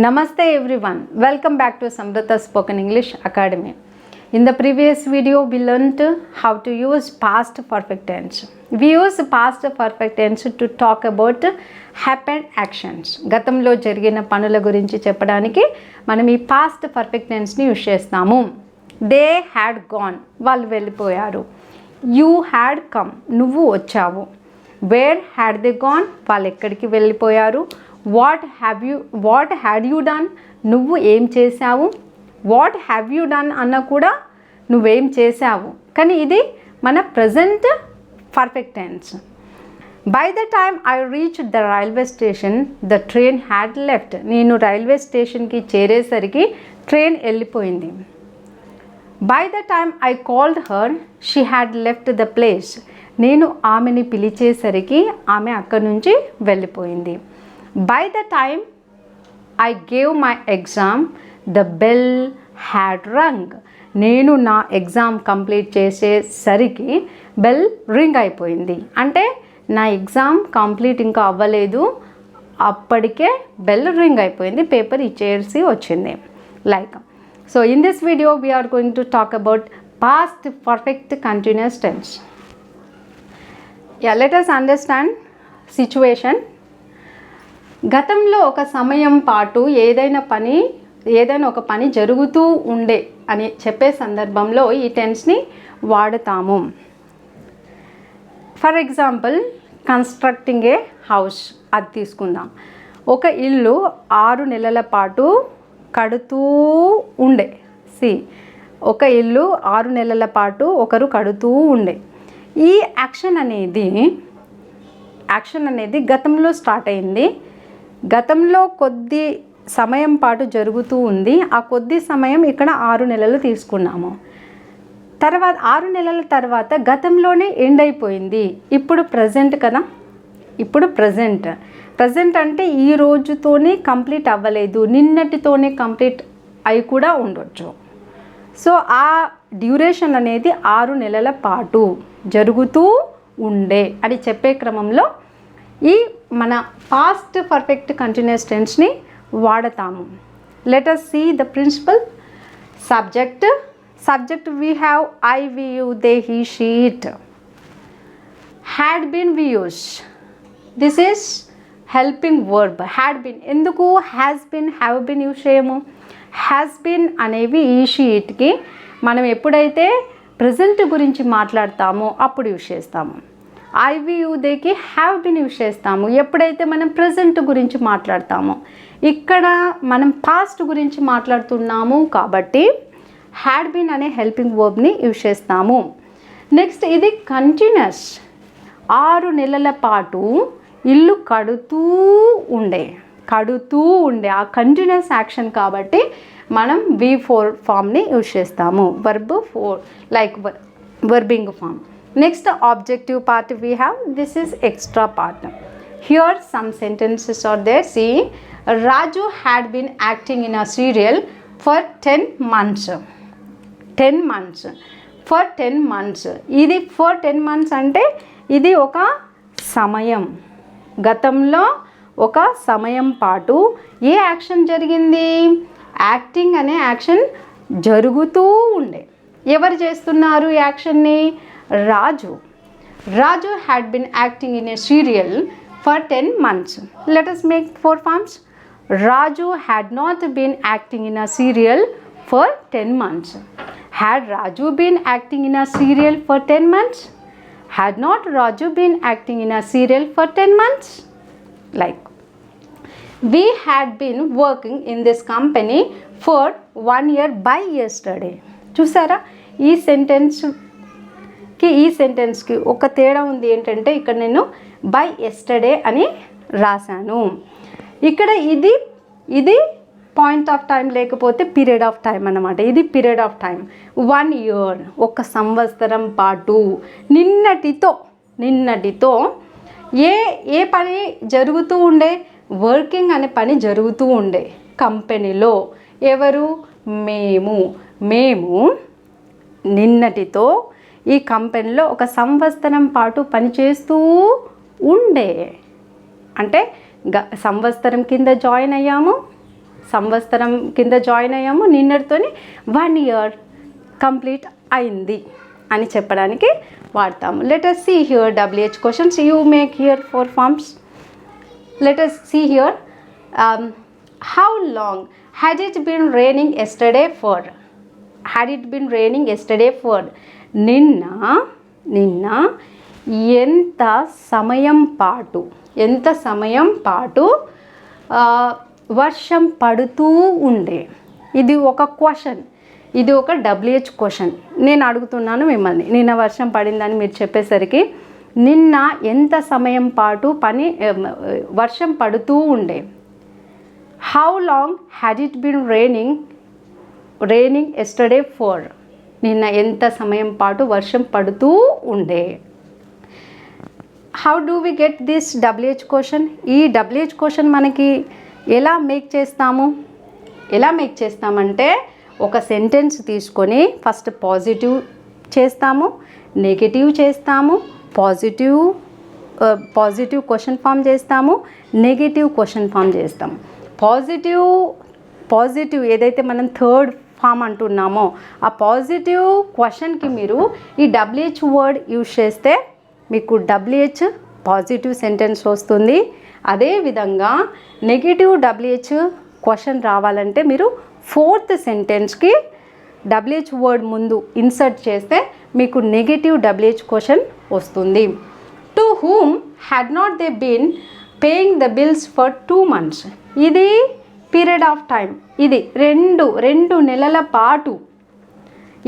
Namaste everyone. Welcome back to Samrata Spoken English Academy. In the previous video, we learned how to use past perfect tense. We use past perfect tense to talk about happened actions. గతంలో జరిగిన పనుల గురించి చెప్పడానికి మనం ఈ past perfect tense ని use చేస్తాము. They had gone. వాళ్ళు వెళ్ళిపోయారు. You had come. నువ్వు వచ్చావు. Where had they gone? వాళ్ళు ఎక్కడికి వెళ్ళిపోయారు. What had you done? నువ్వు ఏం చేశావు. What have you done అన్న కూడా నువ్వేం చేశావు. కానీ ఇది మన present perfect tense. By the time I reached the railway station, the train had left. నేను రైల్వే స్టేషన్కి చేరేసరికి ట్రైన్ వెళ్ళిపోయింది. By the time I called her, she had left the place. నేను ఆమెని పిలిచేసరికి ఆమె అక్కడి నుంచి వెళ్ళిపోయింది. By the time I gave my exam, the bell had rung. నేను నా ఎగ్జామ్ కంప్లీట్ చేసేసరికి బెల్ రింగ్ అయిపోయింది. అంటే నా ఎగ్జామ్ కంప్లీట్ ఇంకా అవ్వలేదు, అప్పటికే బెల్ రింగ్ అయిపోయింది, పేపర్ ఇచ్చేసి వచ్చింది. Like so in this video we're going to talk about past perfect continuous tense. Let us understand situation. గతంలో ఒక సమయం పాటు ఏదైనా ఒక పని జరుగుతూ ఉండే అని చెప్పే సందర్భంలో ఈ టెన్స్ని వాడతాము. For example, constructing A house అది తీసుకుందాం. ఒక ఇల్లు 6 నెలల పాటు కడుతూ ఉండే. ఒక ఇల్లు 6 నెలల పాటు ఒకరు కడుతూ ఉండే. ఈ యాక్షన్ అనేది గతంలో స్టార్ట్ అయింది. గతంలో కొద్ది సమయం పాటు జరుగుతూ ఉంది. ఆ కొద్ది సమయం ఇక్కడ 6 నెలలు తీసుకున్నాము. తర్వాత 6 నెలల తర్వాత గతంలోనే ఎండ్ అయిపోయింది. ఇప్పుడు ప్రజెంట్ కదా. ఇప్పుడు ప్రజెంట్ అంటే ఈ రోజుతోనే కంప్లీట్ అవ్వలేదు, నిన్నటితోనే కంప్లీట్ అయి కూడా ఉండొచ్చు. సో ఆ డ్యూరేషన్ అనేది 6 నెలల పాటు జరుగుతూ ఉండే అని చెప్పే క్రమంలో ఈ మన పాస్ట్ పర్ఫెక్ట్ కంటిన్యూస్ టెన్స్ని వాడతాము. Let us see the principle. Subject we have I, we, you, they, he, she, it. Had been we use. This is helping verb. Had been ఎందుకు has been, have been use చేయము. has been అనేవి ఈ షీట్కి మనం ఎప్పుడైతే present గురించి మాట్లాడతామో అప్పుడు use చేస్తాము. ఐ, వి, యు, దేకి హ్యావ్ బిన్ యూస్ చేస్తాము ఎప్పుడైతే మనం ప్రజెంట్ గురించి మాట్లాడతామో. ఇక్కడ మనం పాస్ట్ గురించి మాట్లాడుతున్నాము కాబట్టి హ్యాడ్ బిన్ అనే హెల్పింగ్ వర్బ్ని యూస్ చేస్తాము. నెక్స్ట్, ఇది కంటిన్యూస్. 6 నెలల పాటు ఇల్లు కడుతూ ఉండే ఆ కంటిన్యూస్ యాక్షన్ కాబట్టి మనం V4 ఫామ్ని యూస్ చేస్తాము. Verb 4 like verbing form. Next, objective part we have. This is extra part. Here some sentences are there. See, Raju had been acting in a serial for 10 months. 10 months. For 10 months. ఇది for 10 months అంటే ఇది ఒక సమయం. గతంలో ఒక సమయం పాటు ఏ action జరిగింది? యాక్టింగ్ అనే యాక్షన్ జరుగుతూ ఉండే. ఎవరు చేస్తున్నారు ఈ యాక్షన్ని? Raju had been acting in a serial for 10 months. Let us make 4 forms. Raju had not been acting in a serial for 10 months. Had Raju been acting in a serial for 10 months? Had not Raju been acting in a serial for 10 months? Like, we had been working in this company for 1 year by yesterday. చూసారా, ఈ సెంటెన్స్కి ఒక తేడా ఉంది. ఏంటంటే ఇక్కడ నేను by yesterday అని రాశాను. ఇక్కడ ఇది పాయింట్ ఆఫ్ టైం లేకపోతే పీరియడ్ ఆఫ్ టైం అన్నమాట. ఇది పీరియడ్ ఆఫ్ టైం. 1 year, ఒక సంవత్సరం పాటు. నిన్నటితో ఏ పని జరుగుతూ ఉండే? వర్కింగ్ అనే పని జరుగుతూ ఉండే కంపెనీలో. ఎవరు? మేము నిన్నటితో ఈ కంపెనీలో ఒక సంవత్సరం పాటు పనిచేస్తూ ఉండే. అంటే సంవత్సరం కింద జాయిన్ అయ్యాము, సంవత్సరం కింద జాయిన్ అయ్యాము, నిన్నటితోని 1 year కంప్లీట్ అయింది అని చెప్పడానికి వాడతాము. Let us see here WH questions. You make here 4 forms. Let us see here. How long had it been raining yesterday for? Had it been raining yesterday for? నిన్న ఎంత సమయం పాటు వర్షం పడుతూ ఉండే. ఇది ఒక క్వశ్చన్, ఇది ఒక WH క్వశ్చన్. నేను అడుగుతున్నాను మిమ్మల్ని, నిన్న వర్షం పడిందని మీరు చెప్పేసరికి నిన్న ఎంత సమయం పాటు వర్షం పడుతూ ఉండే. How long had it been raining yesterday for? నిన్న ఎంత సమయం పాటు వర్షం పడుతూ ఉండే. How do we get this WH question? ఈ WH క్వశ్చన్ మనకి ఎలా మేక్ చేస్తామంటే ఒక సెంటెన్స్ తీసుకొని ఫస్ట్ పాజిటివ్ చేస్తాము, నెగిటివ్ చేస్తాము, పాజిటివ్ క్వశ్చన్ ఫామ్ చేస్తాము, నెగిటివ్ క్వశ్చన్ ఫామ్ చేస్తాము. పాజిటివ్ ఏదైతే మనం థర్డ్ ఫామ్ అంటున్నామో ఆ పాజిటివ్ క్వశ్చన్కి మీరు ఈ WH వర్డ్ యూజ్ చేస్తే మీకు WH పాజిటివ్ సెంటెన్స్ వస్తుంది. అదేవిధంగా నెగిటివ్ WH క్వశ్చన్ రావాలంటే మీరు ఫోర్త్ సెంటెన్స్కి WH వర్డ్ ముందు ఇన్సర్ట్ చేస్తే మీకు నెగిటివ్ WH క్వశ్చన్ వస్తుంది. To whom had not they been paying the bills for 2 months. ఇది పీరియడ్ ఆఫ్ టైం. ఇది రెండు నెలల పాటు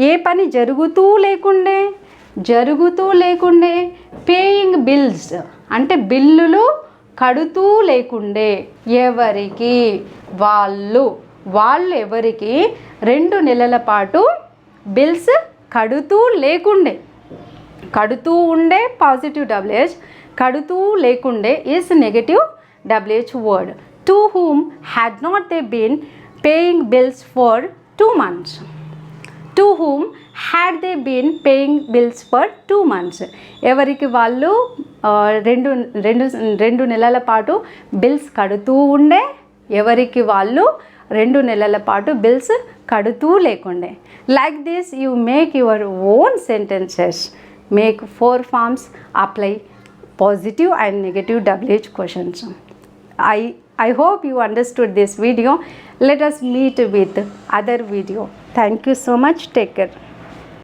ఏ పని జరుగుతూ లేకుండే పేయింగ్ బిల్స్ అంటే బిల్లులు కడుతూ లేకుండే. ఎవరికి? వాళ్ళు ఎవరికి 2 నెలల పాటు బిల్స్ కడుతూ ఉండే పాజిటివ్ WH, కడుతూ లేకుండే is negative WH word. To whom had not they been paying bills for 2 months. To whom had they been paying bills for 2 months. ఎవరికి వాళ్ళు 2 నెలల పాటు బిల్స్ కడుతూ ఉండే, ఎవరికి వాళ్ళు 2 నెలల పాటు బిల్స్ కడుతూ లేకుండే. Like this you make your own sentences. Make 4 forms, apply positive and negative WH questions. I hope you understood this video. Let us meet with other video. Thank you so much. Take care.